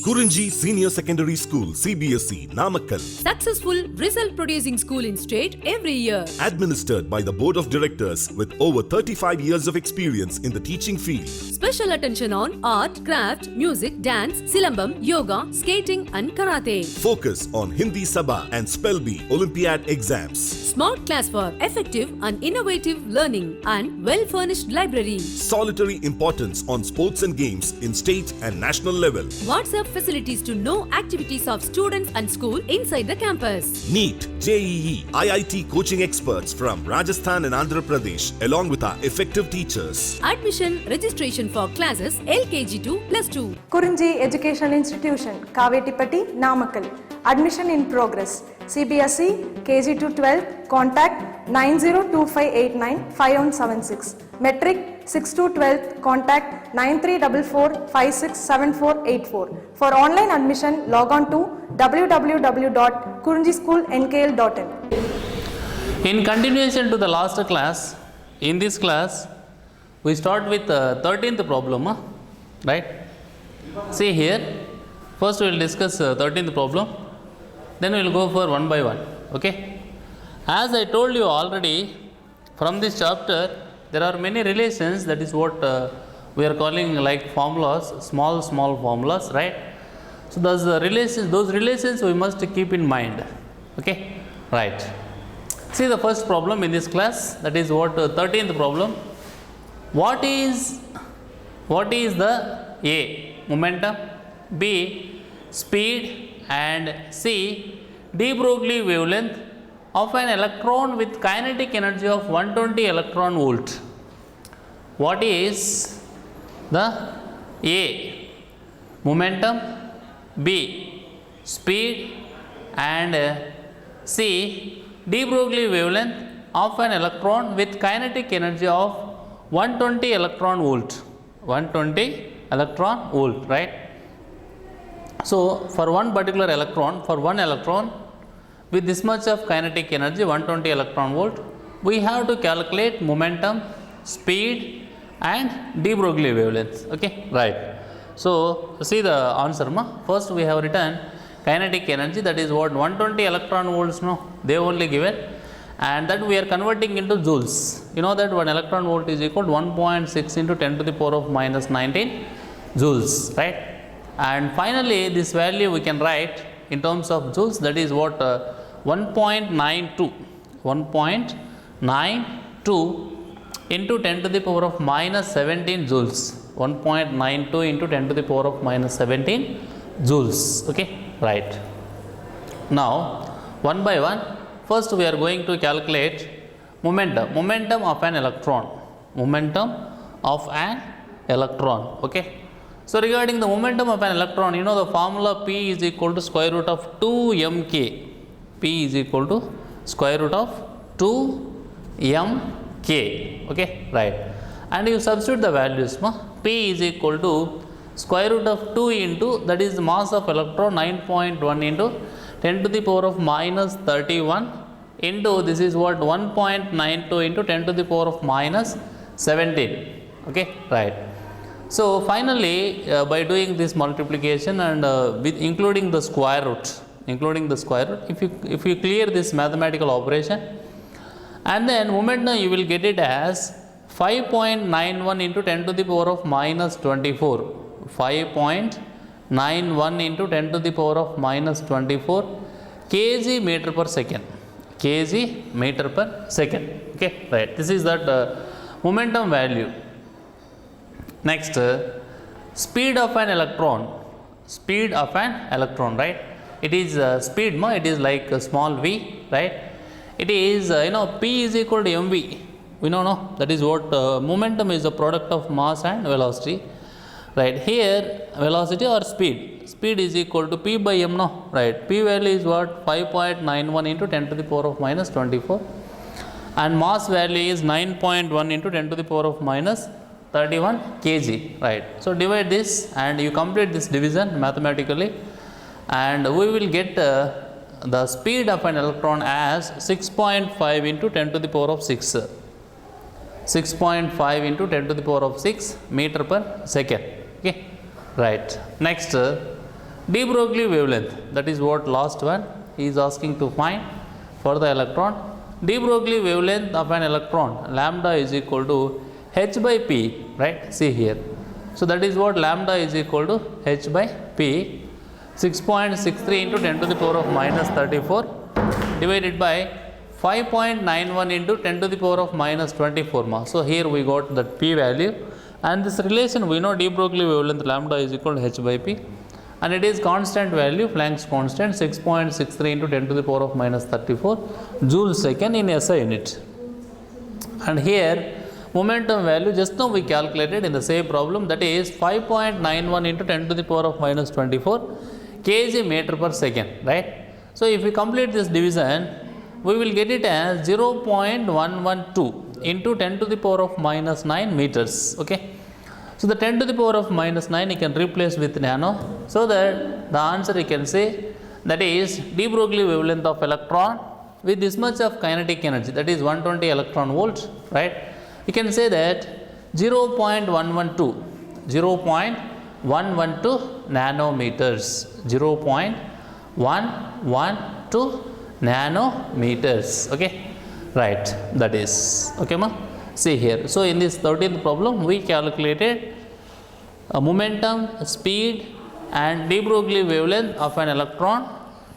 KURINJI Senior Secondary School, CBSE, Namakkal. Successful result producing school in state every year. Administered by the Board of Directors with over 35 years of experience in the teaching field. Special attention on art, craft, music, dance, silambam, yoga, skating and karate. Focus on Hindi Sabha and Spell Bee Olympiad exams. Smart class for effective and innovative learning and well-furnished library. Solitary importance on sports and games in state and national level. WhatsApp facilities to know activities of students and school inside the campus. NEET, JEE, IIT coaching experts from Rajasthan and Andhra Pradesh along with our effective teachers. Admission registration for classes LKG to +2. KURINJI Educational Institution, Kavetipatti, Namakkal. Admission in progress. CBSE, KG to 12, contact 9025895176. Metric 6 to 12, contact 9344567484. For online admission, log on to www.kurinjischoolnkl.in. In continuation to the last class, in this class, we start with the 13th problem, right? See here, first we will discuss 13th problem, then we will go for one by one, okay? As I told you already, from this chapter, there are many relations, that is what we are calling like formulas, small formulas, right? So those relations we must keep in mind, okay? Right. See the first problem in this class, that is what 13th problem. What is the A, momentum, B, speed, and C, de Broglie wavelength of an electron with kinetic energy of 120 electron volt. What is the A, momentum, B, speed, and C, de Broglie wavelength of an electron with kinetic energy of 120 electron volt. 120 electron volt, right? So for one particular electron, for one electron with this much of kinetic energy, 120 electron volt, we have to calculate momentum, speed, and de Broglie wavelength. Okay, right. So see the answer, first we have written kinetic energy, that is what 120 electron volts, no, they only given, and that we are converting into joules. You know that 1 electron volt is equal to 1.6 into 10 to the power of minus 19 joules, right? And finally this value we can write in terms of joules, that is what 1.92 into 10 to the power of minus 17 joules. 1.92 into 10 to the power of minus 17 joules. Okay, right. Now one by one, first we are going to calculate momentum of an electron. Okay. So regarding the momentum of an electron, you know the formula P is equal to square root of 2 mk. P is equal to square root of 2 mk. Okay, right. And you substitute the values. P is equal to square root of 2 into, that is the mass of electron, 9.1 into 10 to the power of minus 31 into, this is what 1.92 into 10 to the power of minus 17. Okay, right. So finally by doing this multiplication and with including the square root, if you clear this mathematical operation, and then momentum you will get it as 5.91 into 10 to the power of minus 24. 5.91 into 10 to the power of minus 24 kg meter per second. Okay, right. This is that momentum value. Next, speed of an electron, right? It is speed, it is like a small v, right? It is P is equal to mv. We know, that is what momentum is the product of mass and velocity, right? Here velocity or speed is equal to P by m, no, right? P value is what 5.91 into 10 to the power of minus 24, and mass value is 9.1 into 10 to the power of minus 31 kg, right? So divide this and you complete this division mathematically, and we will get the speed of an electron as 6.5 into 10 to the power of 6. 6.5 into 10 to the power of 6 meter per second. Okay, right. Next, de Broglie wavelength, that is what last one he is asking to find for the electron. De Broglie wavelength of an electron, lambda is equal to h by p, right? See here. So that is what lambda is equal to h by p, 6.63 into 10 to the power of minus 34 divided by 5.91 into 10 to the power of minus 24. So here we got that p value, and this relation we know de Broglie wavelength lambda is equal to h by p, and it is constant value, Planck's constant, 6.63 into 10 to the power of minus 34 joule second in SI unit. And here momentum value just now we calculated in the same problem, that is 5.91 into 10 to the power of minus 24 kg meter per second, right? So if we complete this division, we will get it as 0.112 into 10 to the power of minus 9 meters, okay? So the 10 to the power of minus 9 you can replace with nano, so that the answer you can say, that is de Broglie wavelength of electron with this much of kinetic energy, that is 120 electron volts, right? You can say that 0.112 nanometers, 0.112 nanometers, okay, right, that is, okay ma. See here, so in this 13th problem we calculated momentum, speed and de Broglie wavelength of an electron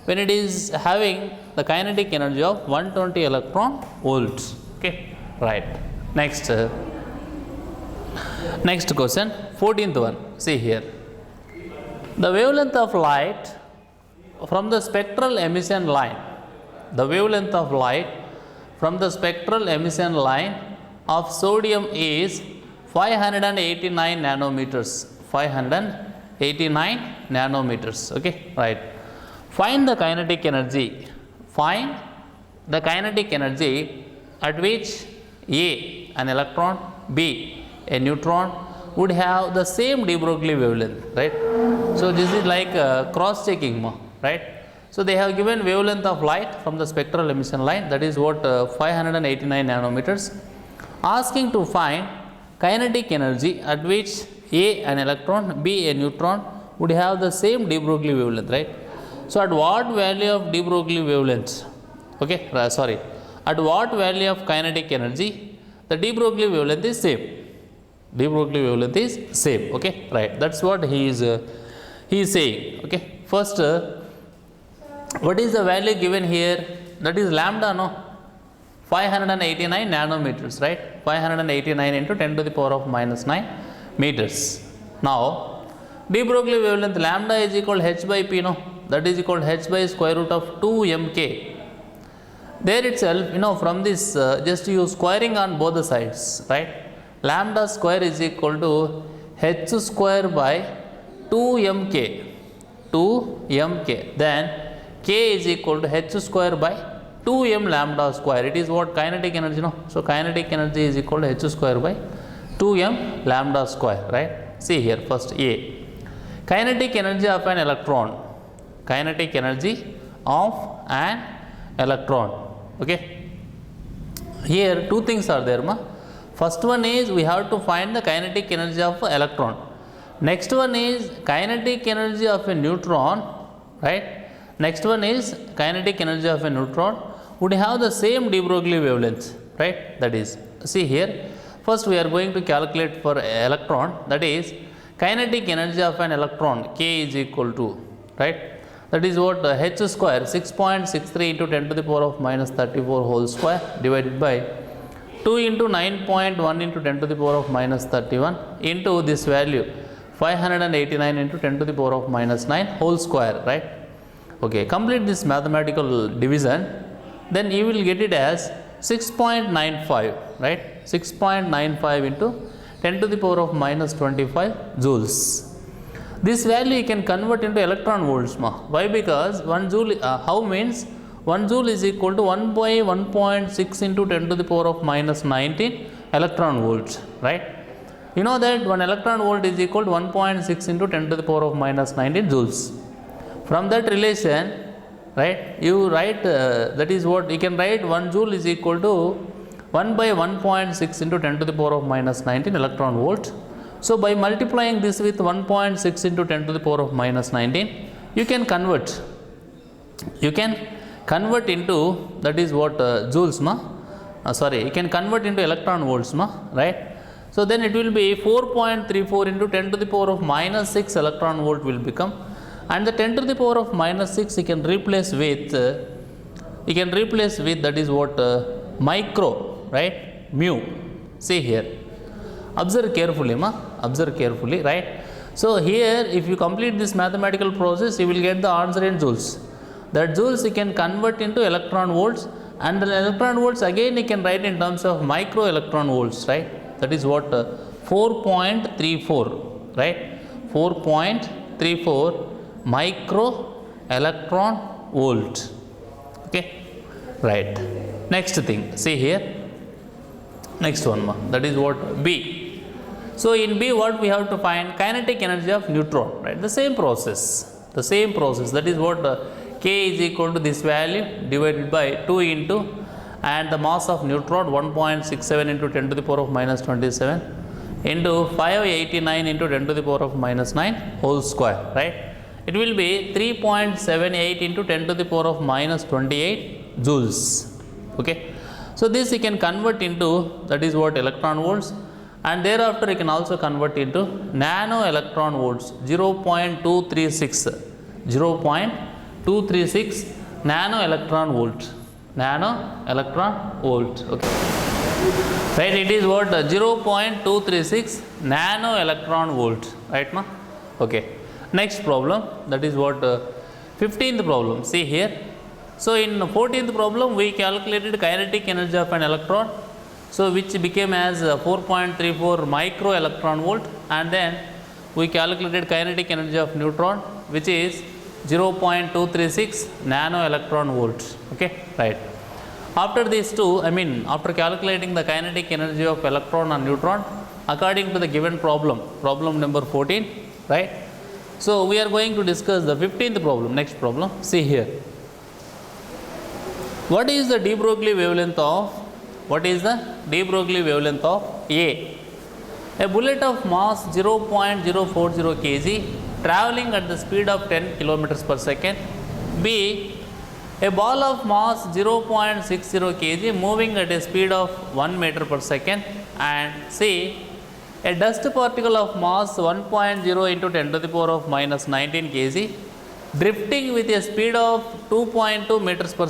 when it is having the kinetic energy of 120 electron volts, okay, right. Next question, 14th one. See here, the wavelength of light from the spectral emission line, the wavelength of light from the spectral emission line of sodium is 589 nanometers, 589 nanometers, okay, right. Find the kinetic energy, find the kinetic energy at which A, an electron, B, a neutron would have the same de Broglie wavelength, right? So this is like cross checking, right? So they have given wavelength of light from the spectral emission line, that is what 589 nanometers, asking to find kinetic energy at which A, an electron, B, a neutron would have the same de Broglie wavelength, right? So at what value of de Broglie wavelength, okay, sorry, at what value of kinetic energy the de Broglie wavelength is same, de Broglie wavelength is same, okay, right. That's what he is saying, okay. First, what is the value given here? That is lambda, no? 589 nanometers, right? 589 into 10 to the power of minus 9 meters. Now, de Broglie wavelength lambda is equal to h by p, no? That is equal to h by square root of 2 mk. There itself, from this, just use squaring on both the sides, right? Lambda square is equal to h square by 2 mk, 2 mk. Then k is equal to h square by 2m lambda square. It is what kinetic energy, no? So kinetic energy is equal to h square by 2m lambda square, right? See here, first A, kinetic energy of an electron, kinetic energy of an electron, okay. Here two things are there, ma. First one is we have to find the kinetic energy of an electron. Next one is kinetic energy of a neutron, right? Next one is kinetic energy of a neutron would have the same de Broglie wavelength, right? That is, see here, first we are going to calculate for electron, that is kinetic energy of an electron, K is equal to, right? That is what h square, 6.63 into 10 to the power of minus 34 whole square divided by 2 into 9.1 into 10 to the power of minus 31 into this value 589 into 10 to the power of minus 9 whole square, right? Okay, complete this mathematical division, then you will get it as 6.95, right? 6.95 into 10 to the power of minus 25 joules. This value you can convert into electron volts, ma. Why? Because 1 joule, how means 1 joule is equal to 1 by 1.6 into 10 to the power of minus 19 electron volts, right? You know that 1 electron volt is equal to 1.6 into 10 to the power of minus 19 joules. From that relation, right, you write, that is what you can write, 1 joule is equal to 1 by 1.6 into 10 to the power of minus 19 electron volts. So by multiplying this with 1.6 into 10 to the power of minus 19, you can convert into, that is what, joules ma, you can convert into electron volts ma, right? So then it will be 4.34 into 10 to the power of minus 6 electron volt will become, and the 10 to the power of minus 6 you can replace with that is what, micro, right, mu. See here, observe carefully ma, right? So here if you complete this mathematical process, you will get the answer in joules. That joules you can convert into electron volts, and the electron volts again you can write in terms of micro electron volts, right? That is what, 4.34, right? 4.34 micro electron volt. Okay, right. Next thing, see here, next one ma, that is what, B. So in B, what we have to find? Kinetic energy of neutron, right? The same process. That is what, K is equal to this value divided by 2 into, and the mass of neutron 1.67 into 10 to the power of minus 27 into 589 into 10 to the power of minus 9 whole square, right? It will be 3.78 into 10 to the power of minus 28 joules. Okay. So this you can convert into, that is what, electron volts, and thereafter you can also convert into nano electron volts, 0.236 nano electron volt. Okay, right? It is what, 0.236 nano electron volt, right ma? Okay, next problem, that is what, 15th problem. See here, so in 14th problem we calculated kinetic energy of an electron, so which became as 4.34 micro electron volt, and then we calculated kinetic energy of neutron, which is 0.236 nano electron volts. Okay, right. After these two, after calculating the kinetic energy of electron and neutron according to the given problem number 14, right? So we are going to discuss the 15th problem, next problem. See here, what is the de Broglie wavelength of A? A bullet of mass 0.040 kg traveling at the speed of 10 kilometers per second. B, a ball of mass 0.60 kg moving at a speed of 1 meter per second. And C, a dust particle of mass 1.0 into 10 to the power of minus 19 kg drifting with a speed of 2.2 meters per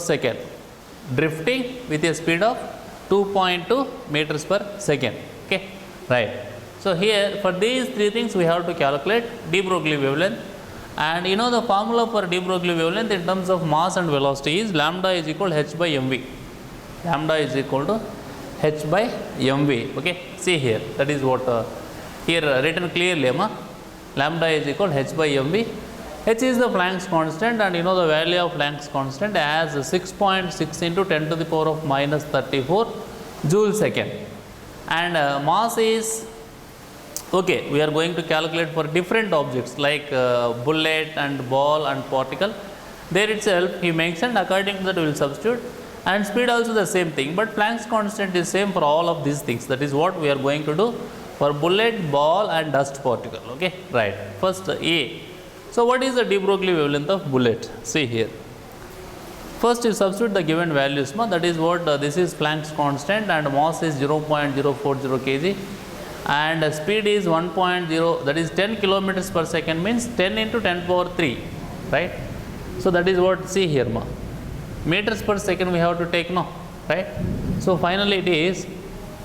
second. Okay, right. So here for these three things we have to calculate de Broglie wavelength, and you know the formula for de Broglie wavelength in terms of mass and velocity is lambda is equal to h by mv. Okay, see here, that is what here written clearly, lambda is equal to h by mv. H is the Planck's constant, and you know the value of Planck's constant as 6.6 into 10 to the power of minus 34 joule second, and mass is, okay, we are going to calculate for different objects like bullet and ball and particle. There itself he mentioned, according to that we will substitute, and speed also the same thing, but Planck's constant is same for all of these things. That is what we are going to do for bullet, ball and dust particle. Okay, right. First A. So what is the de Broglie wavelength of bullet? See here. First you substitute the given values, that is what, this is Planck's constant, and mass is 0.040 kg, and speed is 1.0, that is 10 kilometers per second, means 10 into 10 power 3, right? So that is what, see here, meters per second we have to take, no, right? So finally it is,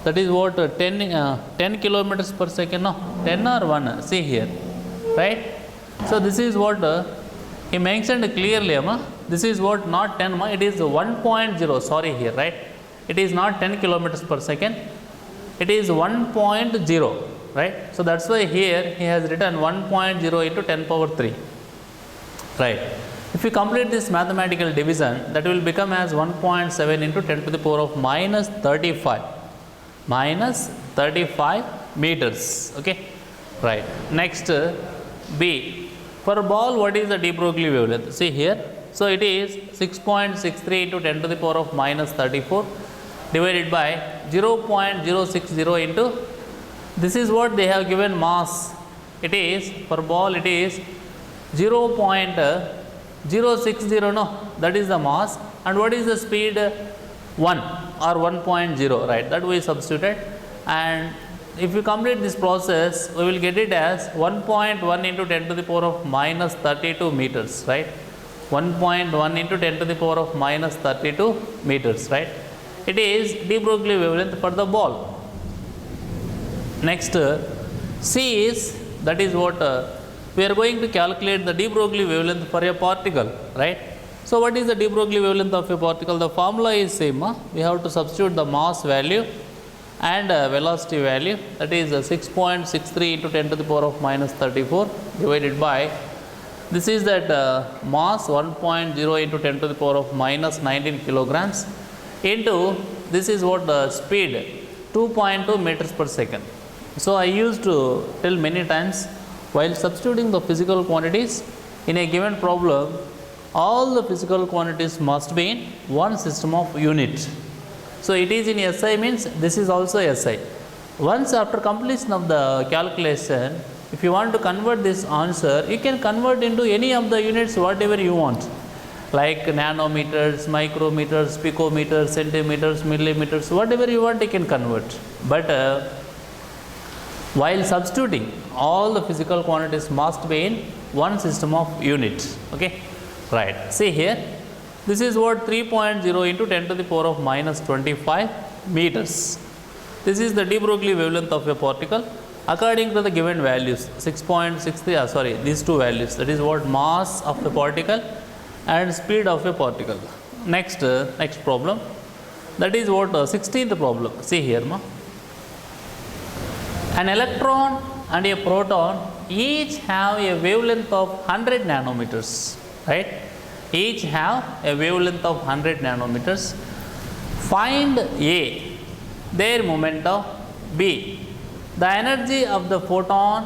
that is what, 10 kilometers per second, no, 10 or 1, see here, right? So this is what he mentioned clearly, this is what, not 10, it is 1.0, sorry here, right? It is not 10 kilometers per second, it is 1.0, right? So that's why here he has written 1.0 into 10 power 3, right? If you complete this mathematical division, that will become as 1.7 into 10 to the power of minus 35 meters. Okay, right. Next B. For a ball, what is the de Broglie wavelength? See here. So it is 6.63 into 10 to the power of minus 34 divided by 0.060 into, this is what they have given mass. It is, for ball it is 0.060, no, that is the mass. And what is the speed? 1 or 1.0, right? That we substituted. And if you complete this process, we will get it as 1.1 into 10 to the power of minus 32 meters, right? 1.1 into 10 to the power of minus 32 meters, right? It is de Broglie wavelength for the ball. Next, C is, that is what we are going to calculate the de Broglie wavelength for a particle, right? So, what is the de Broglie wavelength of a particle? The formula is same. We have to substitute the mass value and velocity value, that is 6.63 into 10 to the power of minus 34 divided by, this is that mass 1.0 into 10 to the power of minus 19 kilograms into, this is what the speed 2.2 meters per second. So, I used to tell many times, while substituting the physical quantities in a given problem, all the physical quantities must be in one system of units. So, it is in SI means this is also SI. Once after completion of the calculation, if you want to convert this answer, you can convert into any of the units whatever you want, like nanometers, micrometers, picometers, centimeters, millimeters, whatever you want you can convert. But while substituting, all the physical quantities must be in one system of units. Okay, right. See here, this is what 3.0 into 10 to the power of minus 25 meters. This is the de Broglie wavelength of a particle according to the given values 6.63, these two values, that is what mass of the particle and speed of a particle. Next, next problem, that is what 16th problem. See here, ma. An electron and a proton each have a wavelength of 100 nanometers, right? Each have a wavelength of 100 nanometers. Find A, their momentum, B, the energy of the photon,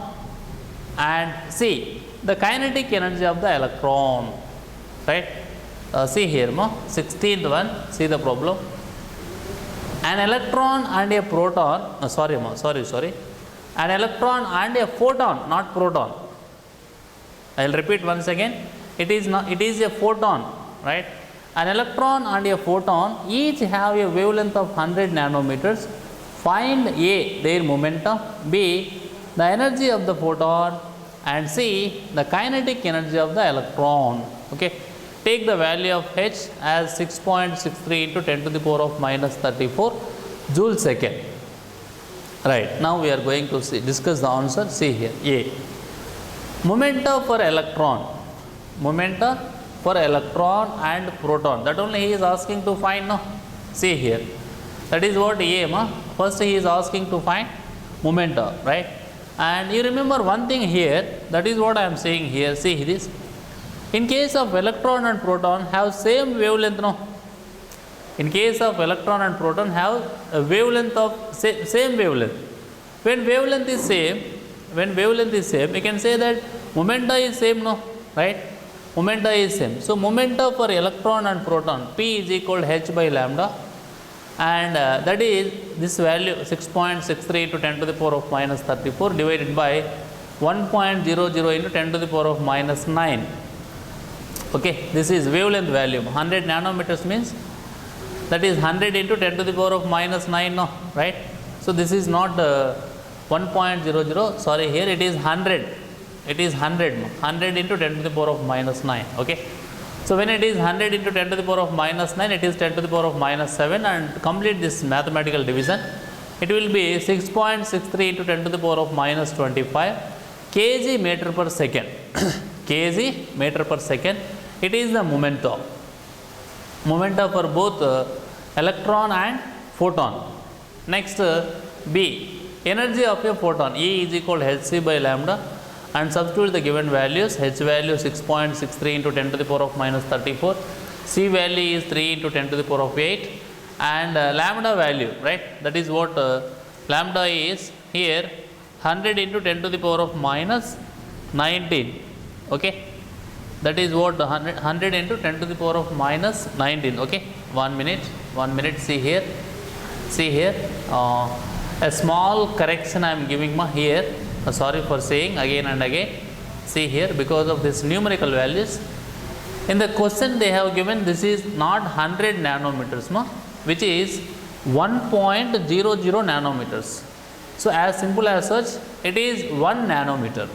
and C, the kinetic energy of the electron, right? See here, ma, 16th one, see the problem. An electron and a proton, an electron and a photon, not proton. I will repeat once again. It is a photon, right? An electron and a photon each have a wavelength of 100 nanometers. Find A, their momentum, B, the energy of the photon, and C, the kinetic energy of the electron. Okay. Take the value of H as 6.63 into 10 to the power of minus 34 joule second. Right. Now we are going to discuss the answer. See here, A. Momentum for electron. Momentum for electron and proton. That only he is asking to find. No. See here. That is what A. First he is asking to find momentum, right? And you remember one thing here. That is what I am saying here. See this. In case of electron and proton have same wavelength, no? In case of electron and proton have a wavelength of same wavelength. When wavelength is same, we can say that momentum is same, no? Right? Momentum is same. So, momentum for electron and proton, P is equal to H by lambda, and that is this value 6.63 into 10 to the power of minus 34 divided by 1.00 into 10 to the power of minus 9. Okay, this is wavelength value. 100 nanometers means that is 100 into 10 to the power of minus 9, no, right? So, this is not 1.00, sorry, here it is 100. It is 100 into 10 to the power of minus 9. Okay. So, when it is 100 into 10 to the power of minus 9, it is 10 to the power of minus 7, and complete this mathematical division. It will be 6.63 into 10 to the power of minus 25 kg meter per second. Kg meter per second. It is the momentum. Momentum for both electron and photon. Next, B. Energy of a photon. E is equal to hc by lambda, and substitute the given values. H value 6.63 into 10 to the power of minus 34. C value is 3 into 10 to the power of 8. And lambda value, right? That is what lambda is here 100 into 10 to the power of minus 19. Okay. That is what 100 into 10 to the power of minus 19. Okay. 1 minute. See here. A small correction I am giving here. Sorry for saying again and again. See here, because of this numerical values. In the question they have given this is not 100 nanometers, no, which is 1.00 nanometers. So as simple as such, it is 1 nanometer.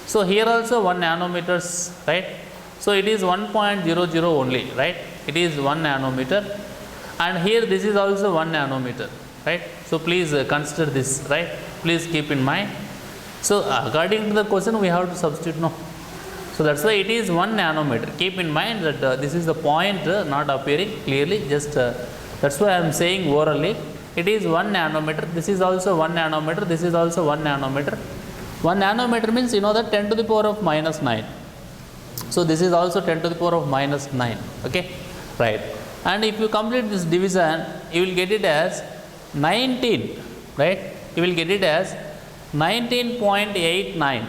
So here also 1 nanometers, right? So it is 1.00 only, right? It is 1 nanometer, and here this is also 1 nanometer, right? So please consider this, right? Please keep in mind. So according to the question we have to substitute, no. So that's why it is 1 nanometer. Keep in mind that this is the point not appearing clearly, just that's why I am saying orally. It is 1 nanometer. This is also 1 nanometer. This is also 1 nanometer. 1 nanometer means you know that 10 to the power of minus 9. So this is also 10 to the power of minus 9. Okay, right. And if you complete this division, you will get it as 19, right? You will get it as 19.89.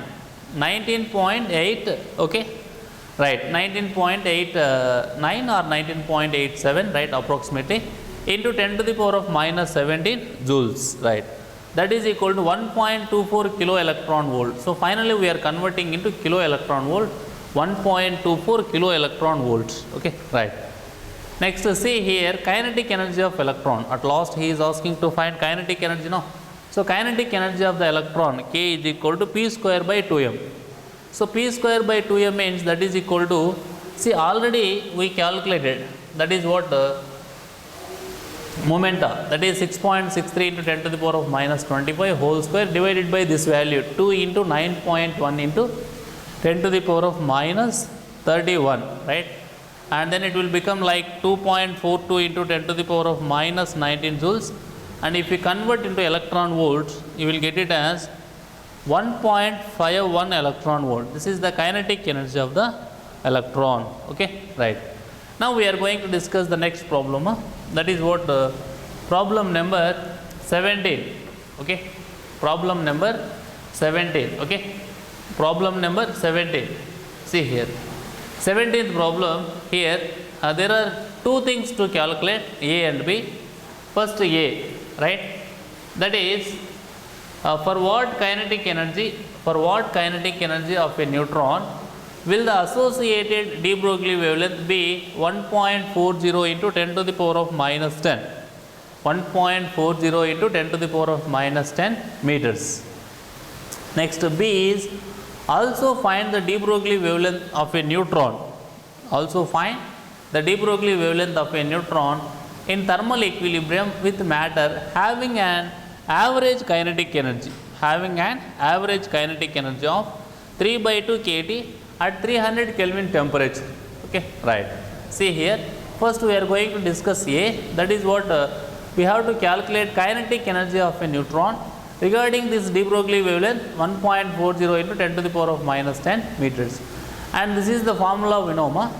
19.8, okay, right, 19.89 or 19.87, right, approximately, into 10 to the power of minus 17 joules, right. That is equal to 1.24 kilo electron volt. So finally we are converting into kilo electron volt, 1.24 kilo electron volts, okay, right. Next, see here, kinetic energy of electron. At last he is asking to find kinetic energy, no. So kinetic energy of the electron K is equal to P square by 2m. So P square by 2m means that is equal to, see already we calculated, that is what momenta, that is 6.63 into 10 to the power of minus 25 whole square divided by this value 2 into 9.1 into 10 to the power of minus 31, right, and then it will become like 2.42 into 10 to the power of minus 19 joules. And if you convert into electron volts, you will get it as 1.51 electron volt. This is the kinetic energy of the electron. Okay, right. Now we are going to discuss the next problem. That is what problem number 17. Okay, problem number 17. Okay, problem number 17. See here, 17th problem. Here there are two things to calculate, A and B. First A. Right, that is for what kinetic energy of a neutron will the associated de Broglie wavelength be 1.40 into 10 to the power of minus 10, 1.40 into 10 to the power of minus 10 meters. Next, B is also find the de Broglie wavelength of a neutron, also find the de Broglie wavelength of a neutron in thermal equilibrium with matter having an average kinetic energy, of 3 by 2 kT at 300 Kelvin temperature. Okay, right. See here, first we are going to discuss A, that is what we have to calculate kinetic energy of a neutron regarding this de Broglie wavelength 1.40 into 10 to the power of minus 10 meters. And this is the formula we know.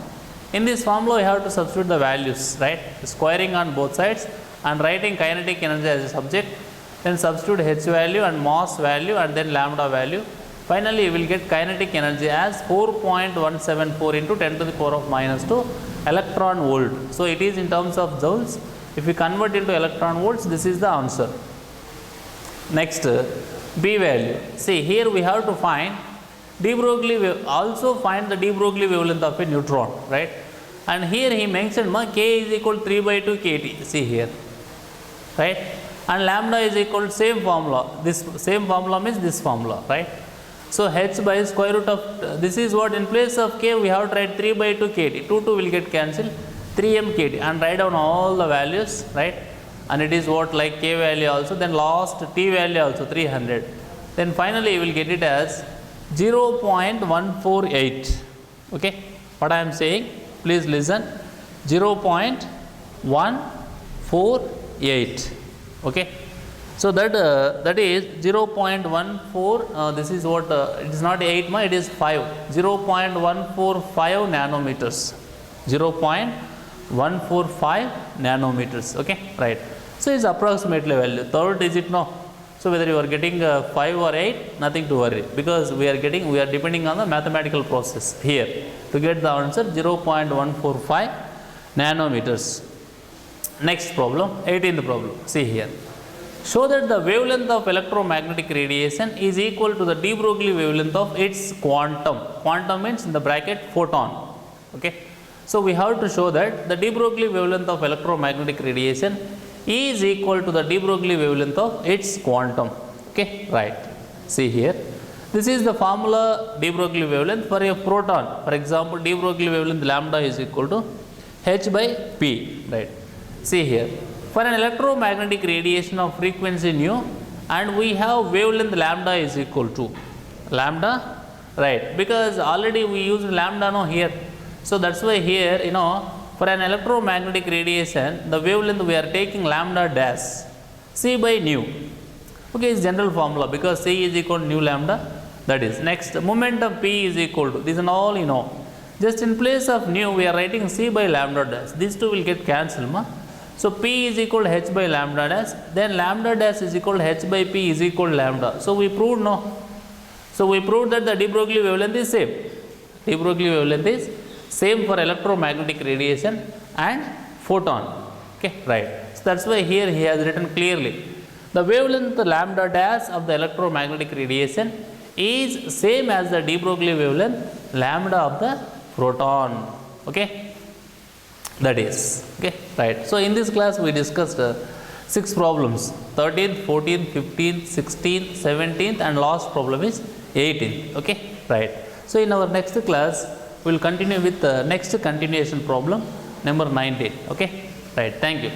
In this formula, we have to substitute the values, right? Squaring on both sides and writing kinetic energy as a subject. Then substitute H value and mass value and then lambda value. Finally, you will get kinetic energy as 4.174 into 10 to the power of minus 2 electron volt. So it is in terms of joules. If we convert into electron volts, this is the answer. Next, B value. See here we have to find de Broglie, also find the de Broglie wavelength of a neutron, right? And here he mentioned K is equal to 3 by 2 kT, see here, right? And lambda is equal to same formula, this same formula means this formula, right? So H by square root of, this is what in place of K we have to write 3 by 2 kT, 2 will get cancelled, 3m kT, and write down all the values, right? And it is what like K value also, then last T value also 300. Then finally you will get it as 0.148. Okay, what I am saying, please listen, 0.148. Okay, so that is 0.14. This is what it is not 8, it is 5. 0.145 nanometers. 0.145 nanometers. Okay, right. So it's approximately value. Third digit no. So whether you are getting 5 or 8, nothing to worry, because we are depending on the mathematical process here to get the answer 0.145 nanometers. Next problem, 18th problem. See here. show that the wavelength of electromagnetic radiation is equal to the de Broglie wavelength of its quantum. Quantum means in the bracket photon. Okay. So we have to show that the de Broglie wavelength of electromagnetic radiation is equal to the de Broglie wavelength of its quantum. Okay, right. See here. This is the formula de Broglie wavelength for a proton. For example, de Broglie wavelength lambda is equal to h by p. Right. See here. For an electromagnetic radiation of frequency nu, and we have wavelength lambda is equal to lambda, right? Because already we used lambda no here. So that's why here, you know, for an electromagnetic radiation, the wavelength we are taking lambda dash c by nu. Okay, it's general formula because c is equal to nu lambda. That is next momentum p is equal to this and all, you know. Just in place of nu, we are writing c by lambda dash. These two will get cancelled, ma. So p is equal to h by lambda dash. Then lambda dash is equal to h by p is equal to lambda. So we proved no. So we proved that the de Broglie wavelength is same. De Broglie wavelength is same for electromagnetic radiation and photon. Okay, right. So that's why here he has written clearly the wavelength lambda dash of the electromagnetic radiation is same as the de Broglie wavelength lambda of the proton. Okay, that is okay, right. So in this class we discussed 6 problems: 13th, 14th, 15th, 16th, 17th, and last problem is 18th. Okay, right. So in our next class we will continue with the next continuation problem number 19. Okay, right. Thank you.